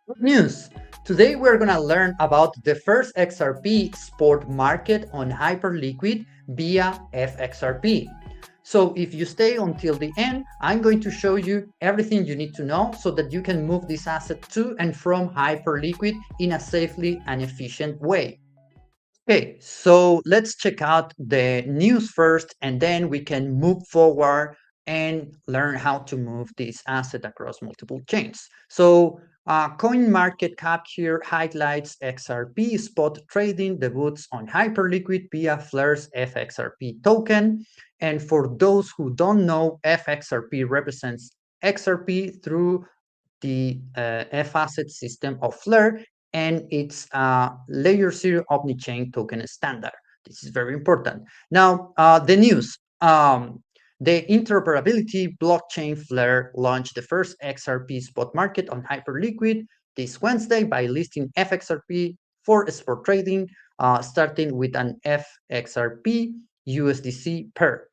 Good news! Today we're gonna learn about the first XRP spot market on Hyperliquid via FXRP. So if you stay until the end, I'm going to show you everything you need to know so that you can move this asset to and from Hyperliquid in a safely and efficient way. Okay, so let's check out the news first, and then we can move forward and learn how to move this asset across multiple chains. So CoinMarketCap here highlights XRP spot trading debuts on Hyperliquid via Flare's FXRP token. And for those who don't know, FXRP represents XRP through the F-asset system of Flare, and it's a layer 0 omni-chain token standard. This is very important. Now, the news. The interoperability blockchain Flare launched the first XRP spot market on Hyperliquid this Wednesday by listing FXRP for spot trading, starting with an FXRP USDC pair.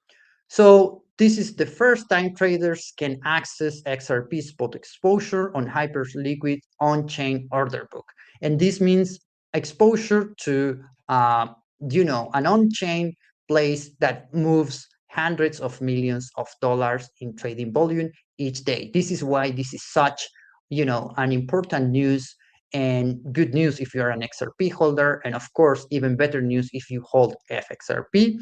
So this is the first time traders can access XRP spot exposure on Hyperliquid on-chain order book. And this means exposure to, an on-chain place that moves hundreds of millions of dollars in trading volume each day. This is why this is such, an important news and good news if you're an XRP holder, and of course, even better news if you hold FXRP.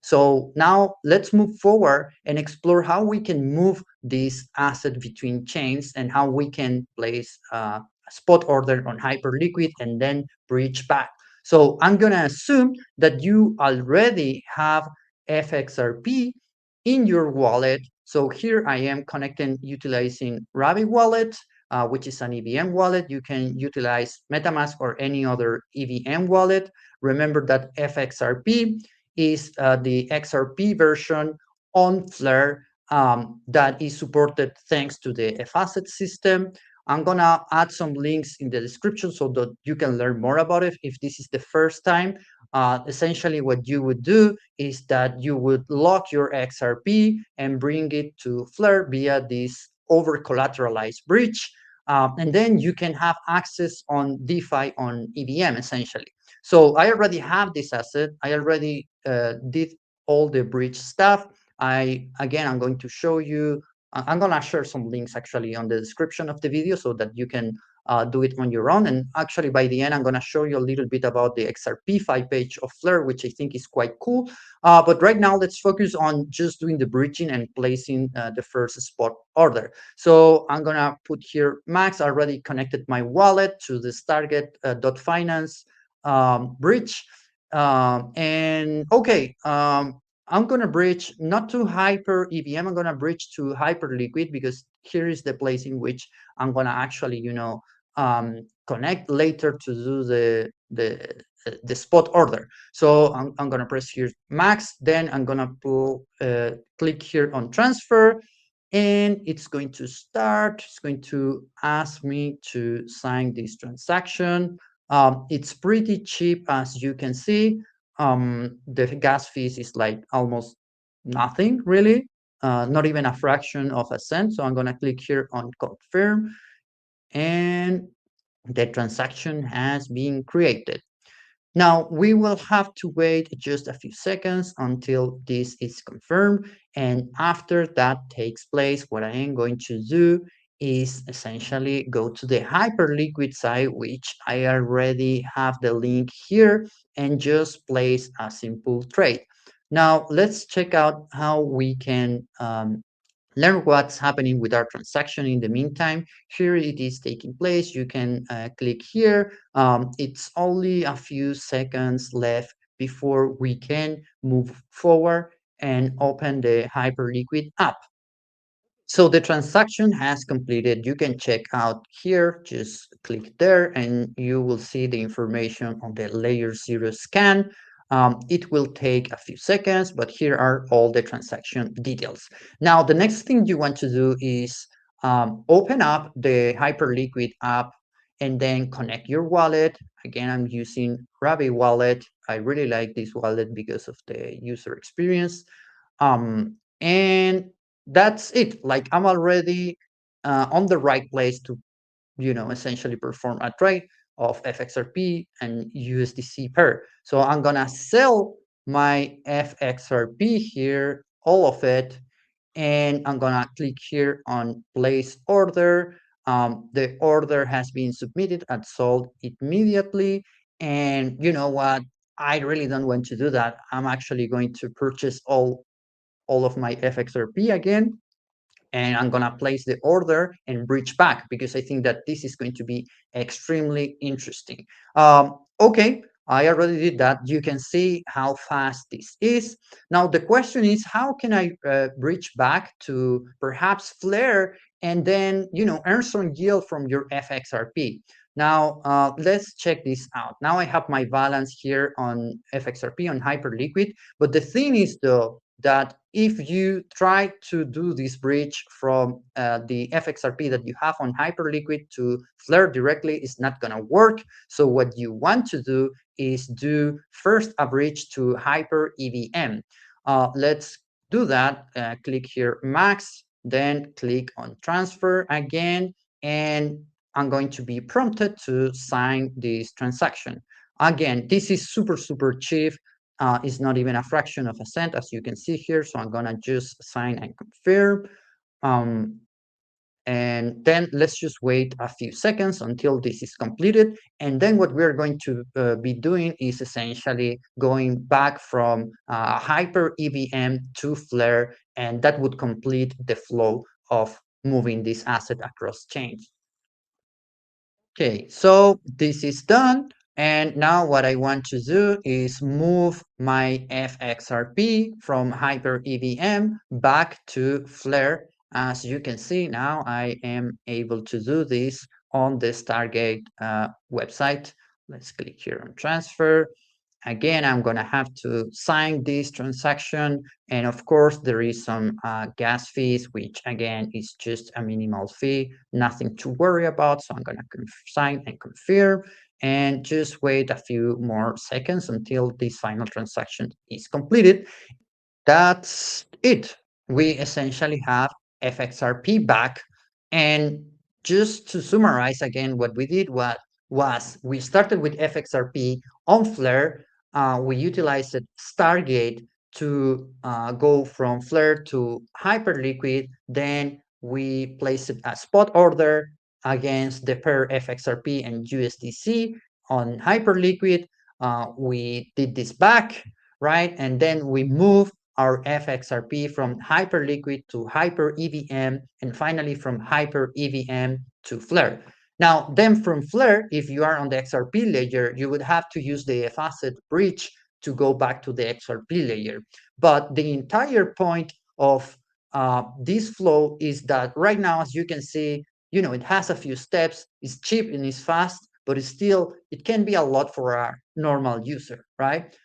So now let's move forward and explore how we can move this asset between chains and how we can place a spot order on Hyperliquid and then bridge back. So I'm going to assume that you already have FXRP in your wallet. So here I am connecting utilizing Ravi wallet, which is an EVM wallet. You can utilize MetaMask or any other EVM wallet. Remember that FXRP is the XRP version on Flare that is supported thanks to the FASET system. I'm gonna add some links in the description so that you can learn more about it if this is the first time. Essentially, what you would do is that you would lock your XRP and bring it to Flare via this over collateralized bridge. And then you can have access on DeFi on EVM essentially. So I already have this asset. I already did all the bridge stuff. I'm going to show you. I'm gonna share some links actually on the description of the video so that you can do it on your own. And actually, by the end, I'm gonna show you a little bit about the XRP page of Flare, which I think is quite cool. But right now, let's focus on just doing the bridging and placing the first spot order. So I'm gonna put here Max. I already connected my wallet to this target.finance bridge. And okay, I'm going to bridge not to Hyper EVM, I'm going to bridge to Hyperliquid because here is the place in which I'm going to actually, connect later to do the spot order. So I'm going to press here max, then I'm going to click here on transfer, and it's going to start. It's going to ask me to sign this transaction. It's pretty cheap, as you can see. The gas fees is like almost nothing, really, not even a fraction of a cent. So I'm going to click here on confirm, and the transaction has been created. Now, we will have to wait just a few seconds until this is confirmed. And after that takes place, what I am going to do is essentially go to the Hyperliquid site, which I already have the link here, and just place a simple trade. Now, let's check out how we can learn what's happening with our transaction in the meantime. Here it is taking place. You can click here. It's only a few seconds left before we can move forward and open the Hyperliquid app. So the transaction has completed. You can check out here, just click there and you will see the information on the layer 0 scan. It will take a few seconds, but here are all the transaction details. Now, the next thing you want to do is open up the Hyperliquid app and then connect your wallet. Again, I'm using Ravi wallet. I really like this wallet because of the user experience. And that's it. Like I'm already on the right place to essentially perform a trade of FXRP and USDC pair. So I'm gonna sell my FXRP here, all of it, and I'm gonna click here on place order. The order has been submitted and sold immediately. And you know what? I really don't want to do that. I'm actually going to purchase all of my FXRP again, and I'm gonna place the order and bridge back because I think that this is going to be extremely interesting. Okay, I already did that. You can see how fast this is. Now the question is, how can I bridge back to perhaps Flare and then earn some yield from your FXRP? Now let's check this out. Now I have my balance here on FXRP on Hyperliquid, but the thing is though that if you try to do this bridge from the FXRP that you have on Hyperliquid to Flare directly, it's not going to work. So what you want to do is do first a bridge to Hyper EVM. Let's do that. Click here, Max, then click on transfer again, and I'm going to be prompted to sign this transaction. Again, this is super, super cheap. It's not even a fraction of a cent, as you can see here. So I'm gonna just sign and confirm. Um, and then let's just wait a few seconds until this is completed. And then what we're going to be doing is essentially going back from Hyper EVM to Flare, and that would complete the flow of moving this asset across chains. Okay, so this is done. And now what I want to do is move my FXRP from Hyper EVM back to Flare. As you can see now, I am able to do this on the Stargate website. Let's click here on transfer. Again, I'm going to have to sign this transaction. And of course, there is some gas fees, which again is just a minimal fee, nothing to worry about. So I'm going to sign and confirm and just wait a few more seconds until this final transaction is completed. That's it. We essentially have FXRP back. And just to summarize again, what we did was we started with FXRP on Flare. We utilized Stargate to go from Flare to Hyperliquid. Then we placed a spot order against the pair FXRP and USDC on Hyperliquid. We did this back, right? And then we moved our FXRP from Hyperliquid to Hyper EVM, and finally from Hyper EVM to Flare. Now, then from Flare, if you are on the XRP layer, you would have to use the facet bridge to go back to the XRP layer. But the entire point of this flow is that right now, as you can see, it has a few steps, it's cheap and it's fast, but it can be a lot for a normal user, right?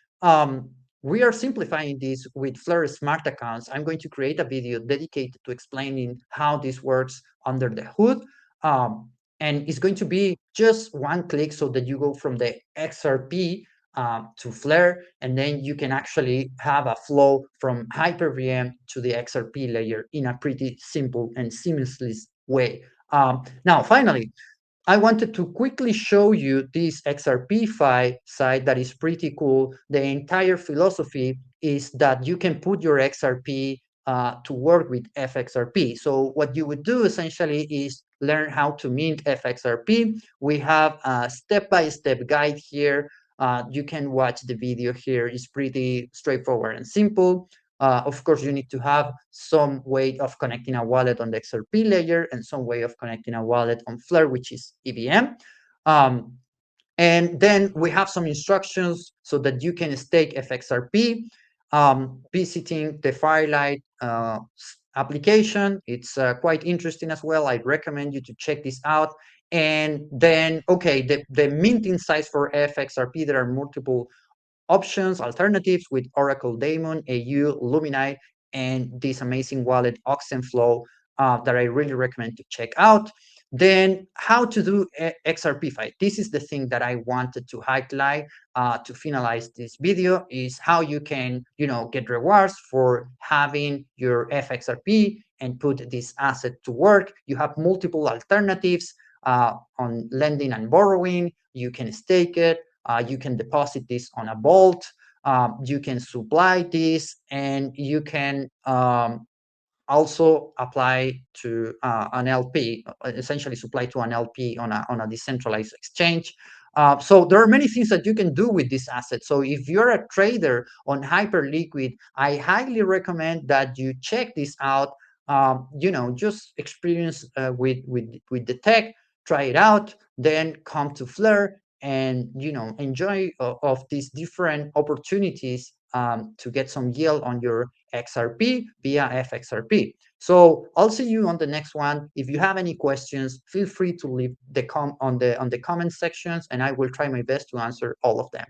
We are simplifying this with Flare Smart Accounts. I'm going to create a video dedicated to explaining how this works under the hood. And it's going to be just one click so that you go from the XRP to Flare, and then you can actually have a flow from Hyper-VM to the XRP layer in a pretty simple and seamless way. Now, finally, I wanted to quickly show you this XRPify site that is pretty cool. The entire philosophy is that you can put your XRP to work with FXRP. So what you would do essentially is learn how to mint FXRP. We have a step-by-step guide here. You can watch the video here. It's pretty straightforward and simple. Of course, you need to have some way of connecting a wallet on the XRP layer and some way of connecting a wallet on Flare, which is EVM. And then we have some instructions so that you can stake FXRP, visiting the Firelight application. It's quite interesting as well. I recommend you to check this out. And then, okay, the minting size for FXRP, there are multiple options, alternatives with Oracle Daemon, AU, Luminite, and this amazing wallet Oxenflow that I really recommend to check out. Then how to do XRPify. This is the thing that I wanted to highlight to finalize this video, is how you can, get rewards for having your FXRP and put this asset to work. You have multiple alternatives. on lending and borrowing. You can stake it. You can deposit this on a vault. You can supply this, and you can also apply to an LP, essentially supply to an LP on a decentralized exchange. So there are many things that you can do with this asset. So if you're a trader on Hyperliquid, I highly recommend that you check this out. Just experience with the tech, try it out, then come to Flare and enjoy of these different opportunities to get some yield on your XRP via FXRP. So I'll see you on the next one. If you have any questions, feel free to leave the on the comment sections, and I will try my best to answer all of them.